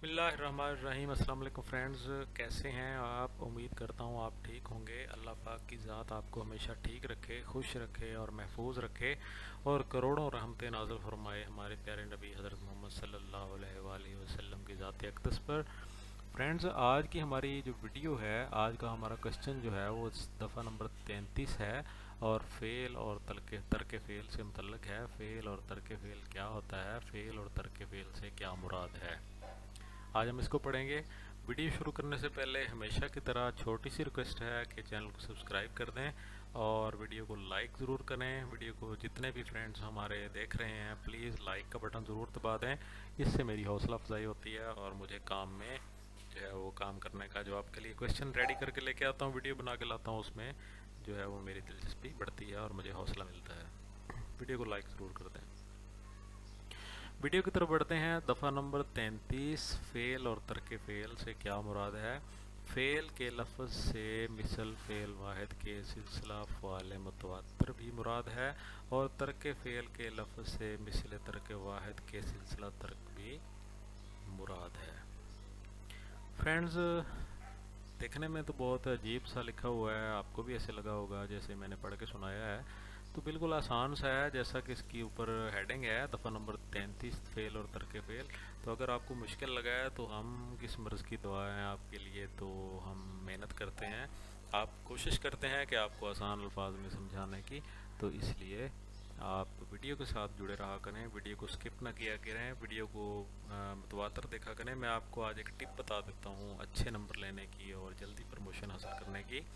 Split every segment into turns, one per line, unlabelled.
बिस्मिल्लाहिर्रहमानिर्रहीम। अस्सलाम वालेकुम फ्रेंड्स, कैसे हैं आप? उम्मीद करता हूँ आप ठीक होंगे। अल्लाह पाक की ज़ात आपको हमेशा ठीक रखे, खुश रखे और महफूज रखे और करोड़ों रहमतें नाज़िल फरमाए हमारे प्यारे नबी हज़रत मोहम्मद सल्लल्लाहु अलैहि वसल्लम की ज़ात अक़दस पर। फ्रेंड्स, आज की हमारी जो वीडियो है, आज का हमारा क्वेश्चन जो है वो दफ़ा नंबर 33 है और फ़ेल और तर्क फ़ेल से मुतल्लिक़ है। फ़ेल और तर्क फ़ेल क्या होता है, फ़ेल और तर्क फ़ेल से क्या मुराद है, आज हम इसको पढ़ेंगे। वीडियो शुरू करने से पहले हमेशा की तरह छोटी सी रिक्वेस्ट है कि चैनल को सब्सक्राइब कर दें और वीडियो को लाइक ज़रूर करें। वीडियो को जितने भी फ्रेंड्स हमारे देख रहे हैं प्लीज़ लाइक का बटन ज़रूर दबा दें। इससे मेरी हौसला अफजाई होती है और मुझे काम में जो है वो काम करने का, जो आपके लिए क्वेश्चन रेडी करके लेके आता हूँ, वीडियो बना के लाता हूँ, उसमें जो है वो मेरी दिलचस्पी बढ़ती है और मुझे हौसला मिलता है। वीडियो को लाइक ज़रूर कर दें। वीडियो की तरफ बढ़ते हैं। दफ़ा नंबर 33, फ़ेल और तर्क फ़ेल से क्या मुराद है। फ़ेल के लफ्ज़ से मिसल फ़ेल वाहिद के सिलसिला फ़ाल मुतवातर भी मुराद है और तर्क फ़ेल के लफ्ज़ से मिसल तर्क वाहिद के सिलसिला तर्क भी मुराद है। फ्रेंड्स, देखने में तो बहुत अजीब सा लिखा हुआ है, आपको भी ऐसे लगा होगा जैसे मैंने पढ़ के सुनाया है। तो बिल्कुल आसान सा है, जैसा कि इसके ऊपर हेडिंग है दफ़ा नंबर 33, फ़ेल और तर्क फ़ेल। तो अगर आपको मुश्किल लगा है तो हम किस मर्ज़ की दुआ है आपके लिए, तो हम मेहनत करते हैं, आप कोशिश करते हैं कि आपको आसान अल्फाज में समझाने की। तो इसलिए आप वीडियो के साथ जुड़े रहा करें, वीडियो को स्किप ना किया करें, वीडियो को मुतवातर देखा करें। मैं आपको आज एक टिप बता देता हूँ अच्छे नंबर लेने की और जल्दी प्रमोशन हासिल करने की।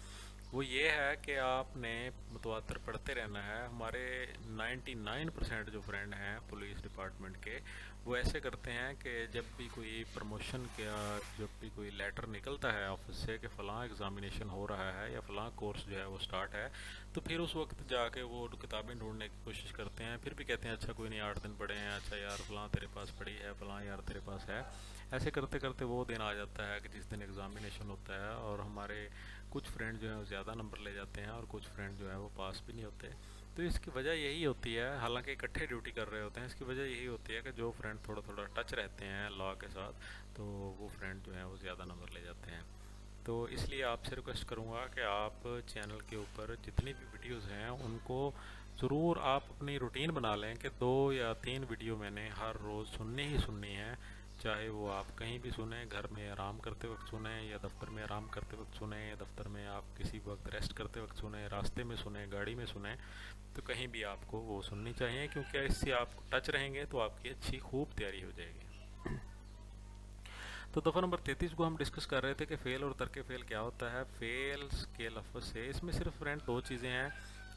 वो ये है कि आपने मुतवातर पढ़ते रहना है। हमारे 99% जो फ्रेंड हैं पुलिस डिपार्टमेंट के, वो ऐसे करते हैं कि जब भी कोई प्रमोशन का, जब भी कोई लेटर निकलता है ऑफिस से कि फ़लाँ एग्ज़ामिनेशन हो रहा है या फ़लाँ कोर्स जो है वो स्टार्ट है, तो फिर उस वक्त जाके वो किताबें ढूंढने की कोशिश करते हैं। फिर भी कहते हैं अच्छा कोई नहीं, 8 दिन पड़े हैं, अच्छा यार फ़लाँ तेरे पास पड़ी है, फ़लाँ यार तेरे पास है। ऐसे करते करते वो दिन आ जाता है कि जिस दिन एग्ज़ामिनेशन होता है और हमारे कुछ फ्रेंड जो है वो ज़्यादा नंबर ले जाते हैं और कुछ फ्रेंड जो है वो पास भी नहीं होते। तो इसकी वजह यही होती है, हालांकि इकट्ठे ड्यूटी कर रहे होते हैं, इसकी वजह यही होती है कि जो फ्रेंड थोड़ा थोड़ा टच रहते हैं लॉ के साथ, तो वो फ्रेंड जो है वो ज़्यादा नंबर ले जाते हैं। तो इसलिए आपसे रिक्वेस्ट करूँगा कि आप चैनल के ऊपर जितनी भी वीडियोज़ हैं उनको ज़रूर आप अपनी रूटीन बना लें कि 2 या 3 वीडियो मैंने हर रोज़ सुननी ही सुननी है। चाहे वो आप कहीं भी सुने, घर में आराम करते वक्त सुने या दफ्तर में आराम करते वक्त सुने, या दफ्तर में आप किसी वक्त रेस्ट करते वक्त सुने, रास्ते में सुने, गाड़ी में सुने, तो कहीं भी आपको वो सुननी चाहिए, क्योंकि इससे आप टच रहेंगे तो आपकी अच्छी खूब तैयारी हो जाएगी। तो दफ़ा नंबर 33 को हम डिस्कस कर रहे थे कि फ़ेल और तर्क फ़ेल क्या होता है। फ़ेल्स के लफ्ज़ से इसमें सिर्फ फ्रेंड 2 चीज़ें हैं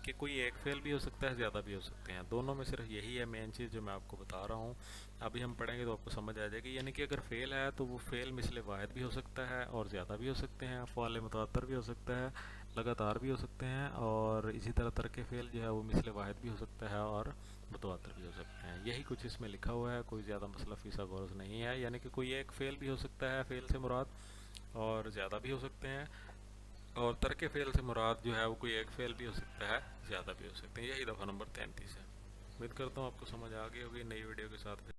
कि कोई एक फ़ेल भी हो सकता है, ज़्यादा भी हो सकते हैं। दोनों में सिर्फ यही है मेन चीज़ जो मैं आपको बता रहा हूँ। अभी हम पढ़ेंगे तो आपको समझ आ जाएगी। यानी कि अगर फ़ेल है तो वो फ़ेल मिसल वाहिद भी हो सकता है और ज़्यादा भी हो सकते हैं, फ़ाल मुतवातर भी हो सकता है, लगातार भी हो सकते हैं, और इसी तरह तर्क फ़ेल जो है वो मिसल वाहिद भी हो सकता है और मुतवातर भी हो सकते हैं। यही कुछ इसमें लिखा हुआ है, कोई ज़्यादा मसला फ़ीसा गौरज़ नहीं है। यानी कि कोई एक फ़ेल भी हो सकता है, फ़ेल से मुराद, और ज़्यादा भी हो सकते हैं, और तर्क फ़ेल से मुराद जो है वो कोई एक फ़ेल भी हो सकता है, ज़्यादा भी हो सकते हैं। यही दफ़ा नंबर 33 है। उम्मीद करता हूँ आपको समझ आ गई होगी। नई वीडियो के साथ